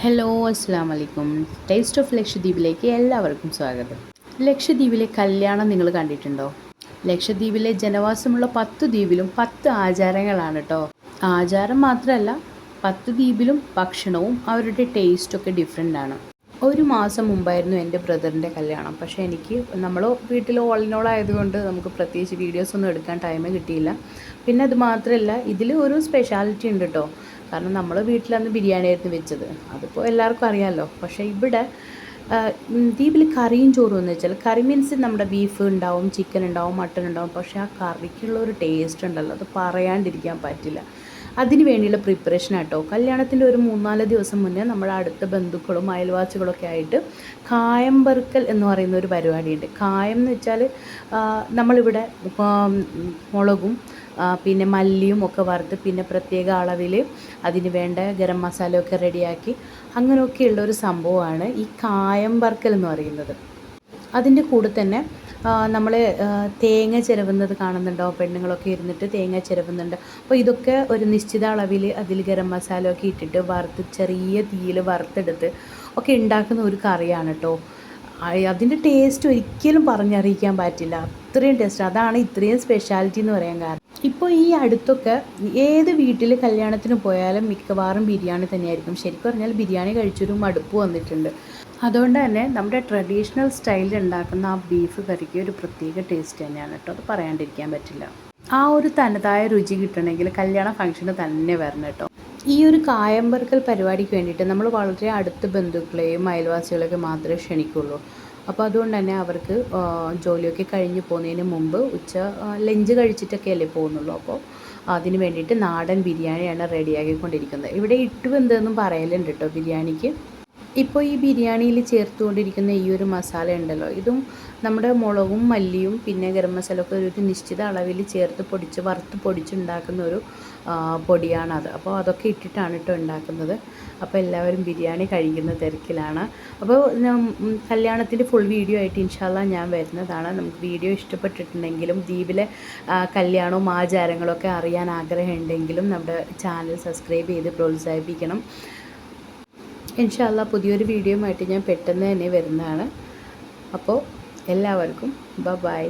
Hello അസ്സാം വലൈക്കും. Taste of ലക്ഷദ്വീപിലേക്ക് എല്ലാവർക്കും സ്വാഗതം. ലക്ഷദ്വീപിലെ കല്യാണം നിങ്ങൾ കണ്ടിട്ടുണ്ടോ? ലക്ഷദ്വീപിലെ ജനവാസമുള്ള 10 ദ്വീപിലും 10 ആചാരങ്ങളാണ് കേട്ടോ. ആചാരം മാത്രമല്ല, 10 ദ്വീപിലും ഭക്ഷണവും അവരുടെ ടേസ്റ്റൊക്കെ ഡിഫറെൻ്റ് ആണ്. ഒരു മാസം മുമ്പായിരുന്നു എൻ്റെ ബ്രദറിൻ്റെ കല്യാണം. പക്ഷേ എനിക്ക് നമ്മൾ വീട്ടിൽ ഓളിനോളായതുകൊണ്ട് നമുക്ക് പ്രത്യേകിച്ച് വീഡിയോസൊന്നും എടുക്കാൻ ടൈം കിട്ടിയില്ല. പിന്നെ അത് മാത്രമല്ല, ഇതിൽ ഒരു സ്പെഷ്യാലിറ്റി ഉണ്ട് കേട്ടോ. കാരണം നമ്മൾ വീട്ടിലന്ന് ബിരിയാണിയായിരുന്നു വെച്ചത്. അതിപ്പോൾ എല്ലാവർക്കും അറിയാമല്ലോ. പക്ഷേ ഇവിടെ ദ്വീപിൽ കറിയും ചോറും എന്ന് വെച്ചാൽ, കറി മീൻസ് നമ്മുടെ ബീഫ് ഉണ്ടാവും, ചിക്കൻ ഉണ്ടാവും, മട്ടൺ ഉണ്ടാവും. പക്ഷേ ആ കറിക്കുള്ള ഒരു ടേസ്റ്റ് ഉണ്ടല്ലോ, അത് പറയാണ്ടിരിക്കാൻ പറ്റില്ല. അതിന് വേണ്ടിയുള്ള പ്രിപ്പറേഷൻ ആട്ടോ. കല്യാണത്തിൻ്റെ ഒരു 3-4 ദിവസം മുന്നേ നമ്മുടെ അടുത്ത ബന്ധുക്കളും അയൽവാസികളൊക്കെ ആയിട്ട് കായം വറുക്കൽ എന്ന് പറയുന്ന ഒരു പരിപാടിയുണ്ട്. കായം എന്ന് വെച്ചാൽ നമ്മളിവിടെ മുളകും പിന്നെ മല്ലിയും ഒക്കെ വറുത്ത്, പിന്നെ പ്രത്യേക അളവിൽ അതിന് വേണ്ട ഗരം മസാലയൊക്കെ റെഡിയാക്കി അങ്ങനെയൊക്കെയുള്ള ഒരു സംഭവമാണ് ഈ കായം വറുക്കൽ എന്ന് പറയുന്നത്. അതിൻ്റെ കൂടെ തന്നെ നമ്മൾ തേങ്ങ ചിരവുന്നത് കാണുന്നുണ്ടോ? പെണ്ണുങ്ങളൊക്കെ ഇരുന്നിട്ട് തേങ്ങ ചിരവുന്നുണ്ട്. അപ്പോൾ ഇതൊക്കെ ഒരു നിശ്ചിത അളവിൽ അതിൽ ഗരം മസാല ഒക്കെ ഇട്ടിട്ട് വറുത്ത് ചെറിയ തീയിൽ വറുത്തെടുത്ത് ഒക്കെ ഉണ്ടാക്കുന്ന ഒരു കറിയാണ് കേട്ടോ. അതിൻ്റെ ടേസ്റ്റ് ഒരിക്കലും പറഞ്ഞറിയിക്കാൻ പറ്റില്ല, അത്രയും ടേസ്റ്റ്. അതാണ് ഇത്രയും സ്പെഷ്യാലിറ്റി എന്ന് പറയാൻ കാരണം. ഇപ്പോൾ ഈ അടുത്തൊക്കെ ഏത് വീട്ടിൽ കല്യാണത്തിന് പോയാലും മിക്കവാറും ബിരിയാണി തന്നെയായിരിക്കും. ശരിക്കും പറഞ്ഞാൽ ബിരിയാണി കഴിച്ചൊരു മടുപ്പ് വന്നിട്ടുണ്ട്. അതുകൊണ്ട് തന്നെ നമ്മുടെ ട്രഡീഷണൽ സ്റ്റൈലിൽ ഉണ്ടാക്കുന്ന ആ ബീഫ് കറിക്ക് ഒരു പ്രത്യേക ടേസ്റ്റ് തന്നെയാണ് കേട്ടോ. അത് പറയാണ്ടിരിക്കാൻ പറ്റില്ല. ആ ഒരു തനതായ രുചി കിട്ടണമെങ്കിൽ കല്യാണ ഫംഗ്ഷന് തന്നെ വരണം കേട്ടോ. ഈ ഒരു കായം വറുക്കൽ പരിപാടിക്ക് വേണ്ടിയിട്ട് നമ്മൾ വളരെ അടുത്ത ബന്ധുക്കളെയും അയൽവാസികളെയൊക്കെ മാത്രമേ ക്ഷണിക്കുള്ളൂ. അപ്പോൾ അതുകൊണ്ട് തന്നെ അവർക്ക് ജോലിയൊക്കെ കഴിഞ്ഞ് പോകുന്നതിന് മുമ്പ് ലഞ്ച് കഴിച്ചിട്ടൊക്കെ അല്ലേ പോകുന്നുള്ളൂ. അപ്പോൾ അതിന് വേണ്ടിയിട്ട് നാടൻ ബിരിയാണിയാണ് റെഡിയാക്കിക്കൊണ്ടിരിക്കുന്നത്. ഇവിടെ ഇട്ടുവെന്തെന്നും പറയലുണ്ട് കേട്ടോ ബിരിയാണിക്ക്. ഇപ്പോൾ ഈ ബിരിയാണിയിൽ ചേർത്തുകൊണ്ടിരിക്കുന്ന ഈ ഒരു മസാല ഉണ്ടല്ലോ, ഇതും നമ്മുടെ മുളകും മല്ലിയും പിന്നെ ഗരം മസാല ഒക്കെ ഒരു നിശ്ചിത അളവിൽ ചേർത്ത് വറുത്ത് പൊടിച്ചുണ്ടാക്കുന്ന ഒരു പൊടിയാണത്. അപ്പോൾ അതൊക്കെ ഇട്ടിട്ടാണ് കേട്ടോ ഉണ്ടാക്കുന്നത്. അപ്പോൾ എല്ലാവരും ബിരിയാണി കഴിക്കുന്ന തിരക്കിലാണ്. അപ്പോൾ കല്യാണത്തിൻ്റെ ഫുൾ വീഡിയോ ആയിട്ട് ഇൻഷാല്ലാ ഞാൻ വരുന്നതാണ്. നമുക്ക് വീഡിയോ ഇഷ്ടപ്പെട്ടിട്ടുണ്ടെങ്കിലും ദ്വീപിലെ കല്യാണവും ആചാരങ്ങളൊക്കെ അറിയാൻ ആഗ്രഹമുണ്ടെങ്കിലും നമ്മുടെ ചാനൽ സബ്സ്ക്രൈബ് ചെയ്ത് പ്രോത്സാഹിപ്പിക്കണം. ഇൻഷാല്ലാ പുതിയൊരു വീഡിയോയുമായിട്ട് ഞാൻ പെട്ടെന്ന് തന്നെ വരുന്നതാണ്. അപ്പോൾ എല്ലാവർക്കും ബൈ.